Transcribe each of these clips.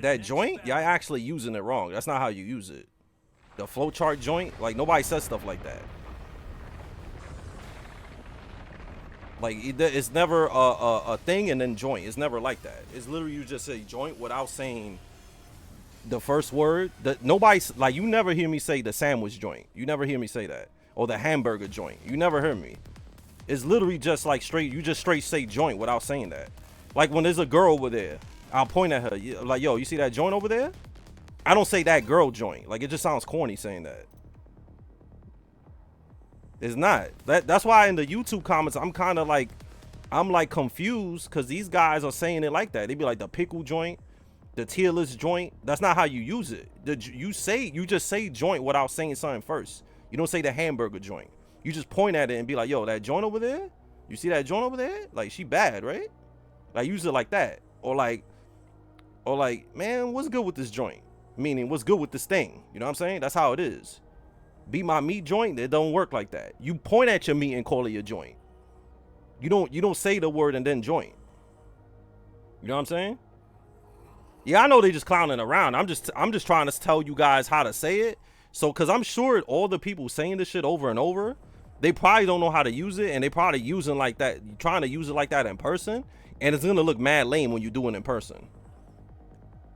that joint, y'all actually using it wrong. That's not how you use it. The flowchart joint, like nobody says stuff like that. Like it's never a thing and then joint. It's never like that. It's literally you just say joint without saying the first word. Nobody's like, you never hear me say the sandwich joint. You never hear me say that, or the hamburger joint. You never hear me. It's literally just like straight. You just straight say joint without saying that. Like when there's a girl over there, I'll point at her like, yo, you see that joint over there? I don't say that girl joint. Like it just sounds corny saying that. It's not. That's why in the YouTube comments I'm like confused because these guys are saying it like that. They be like the pickle joint, the tearless joint. That's not how you use it. You just say joint without saying something first. You don't say the hamburger joint. You just point at it and be like, yo, that joint over there? You see that joint over there? Like she bad, right? Like use it like that. Or like, man, what's good with this joint? Meaning what's good with this thing? You know what I'm saying? That's how it is. Be my meat joint, it don't work like that. You point at your meat and call it your joint. You don't say the word and then joint. You know what I'm saying? Yeah, I know they just clowning around. I'm just trying to tell you guys how to say it. So cause I'm sure all the people saying this shit over and over, they probably don't know how to use it, and they probably using like that, trying to use it like that in person, and it's gonna look mad lame when you do it in person.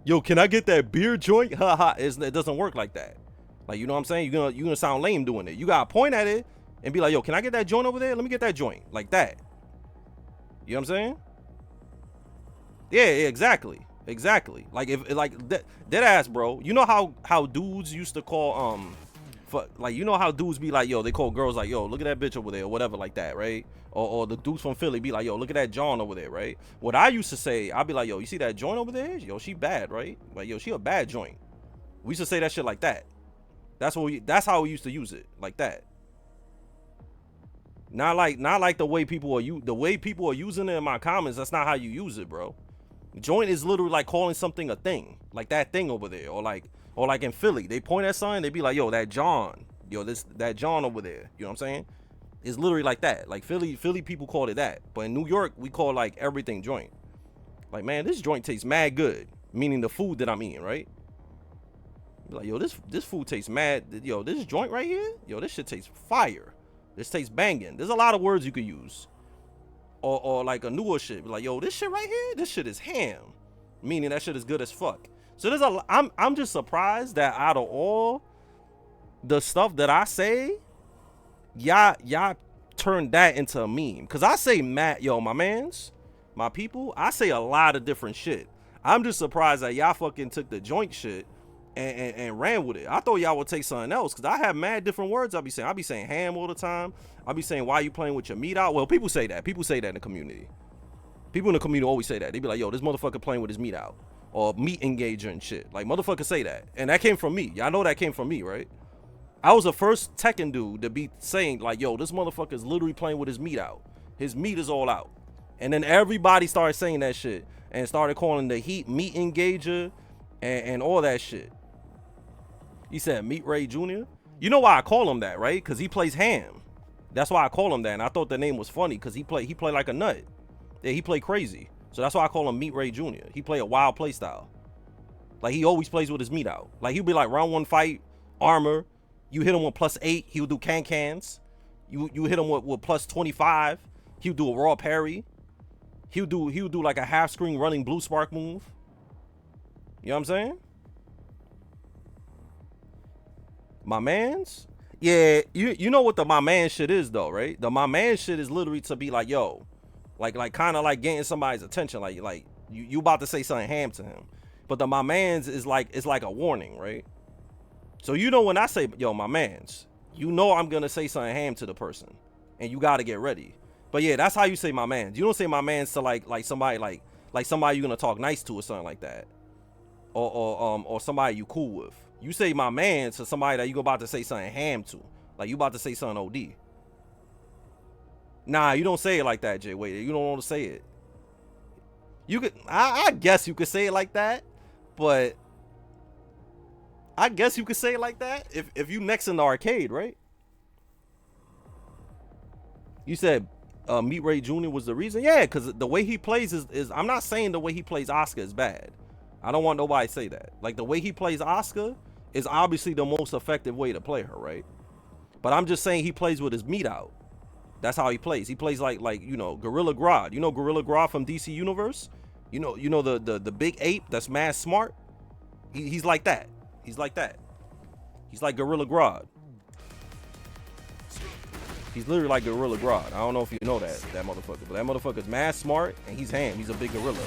Yo, can I get that beer joint? Haha, it doesn't work like that. Like, you know what I'm saying? You're gonna sound lame doing it. You gotta point at it and be like, yo, can I get that joint over there? Let me get that joint. Like that. You know what I'm saying? Yeah, exactly. Exactly. Like if like dead ass, bro. You know how dudes used to call like, you know how dudes be like, yo, they call girls like, yo, look at that bitch over there, or whatever like that, right? Or the dudes from Philly be like, yo, look at that John over there, right? What I used to say, I'd be like, yo, you see that joint over there? Yo, she bad, right? Like, yo, she a bad joint. We used to say that shit like that. That's how we used to use it, like that. Not like the way people are using it in my comments. That's not how you use it, bro. Joint is literally like calling something a thing, like that thing over there, or like in Philly, they point at something, they be like, yo, that John, yo, that John over there. You know what I'm saying? It's literally like that. Like Philly people called it that, but in New York we call like everything joint. Like, man, this joint tastes mad good, meaning the food that I'm eating, right? Like, yo, this food tastes mad. Yo, this joint right here, yo, this shit tastes fire. This tastes banging. There's a lot of words you could use. Or like a newer shit, like, yo, this shit right here, this shit is ham, meaning that shit is good as fuck. So I'm just surprised that out of all the stuff that I say, y'all turned that into a meme. Cause I say, Matt, yo, my mans, my people, I say a lot of different shit. I'm just surprised that y'all fucking took the joint shit and ran with it. I thought y'all would take something else, because I have mad different words I be saying ham all the time. I be saying, why you playing with your meat out? Well, people say that in the community. People in the community always say that. They be like, yo, this motherfucker playing with his meat out, or meat engager and shit. Like, motherfuckers say that, and that came from me. Y'all know that came from me, right? I was the first Tekken dude to be saying like, yo, this motherfucker is literally playing with his meat out. His meat is all out. And then everybody started saying that shit and started calling the heat meat engager and all that shit. He said Meat Ray Jr. You know why I call him that, right? Because he plays ham. That's why I call him that. And I thought the name was funny because he play like a nut. Yeah, he play crazy. So that's why I call him Meat Ray Jr. He play a wild play style. Like, he always plays with his meat out. Like, he'll be like round one fight, armor. You hit him with +8, he'll do can-cans. You hit him with +25, he'll do a raw parry. He'll do like a half screen running blue spark move. You know what I'm saying? My mans? Yeah, you know what the my man shit is though, right? The my man shit is literally to be like, yo, like kind of like getting somebody's attention, like you about to say something ham to him. But the my mans is like, it's like a warning, right? So you know when I say, yo, my mans, you know I'm gonna say something ham to the person, and you gotta get ready. But yeah, that's how you say my mans. You don't say my mans to like somebody like somebody you're gonna talk nice to or something like that, or somebody you cool with. You say my man to somebody that you about to say something ham to, like you about to say something OD. Nah, you don't say it like that, Jay. Wait, you don't want to say it. You could, I guess you could say it like that, but I guess you could say it like that if you next in the arcade, right? You said Meat Ray Jr. was the reason? Yeah, because the way he plays is I'm not saying the way he plays Oscar is bad. I don't want nobody to say that. Like, the way he plays Asuka is obviously the most effective way to play her, right? But I'm just saying he plays with his meat out. That's how he plays. He plays like you know, Gorilla Grodd. You know Gorilla Grodd from DC Universe? You know the big ape that's mad smart? He's like that. He's like that. He's like Gorilla Grodd. He's literally like Gorilla Grodd. I don't know if you know that motherfucker, but that motherfucker's mad smart and he's ham. He's a big gorilla.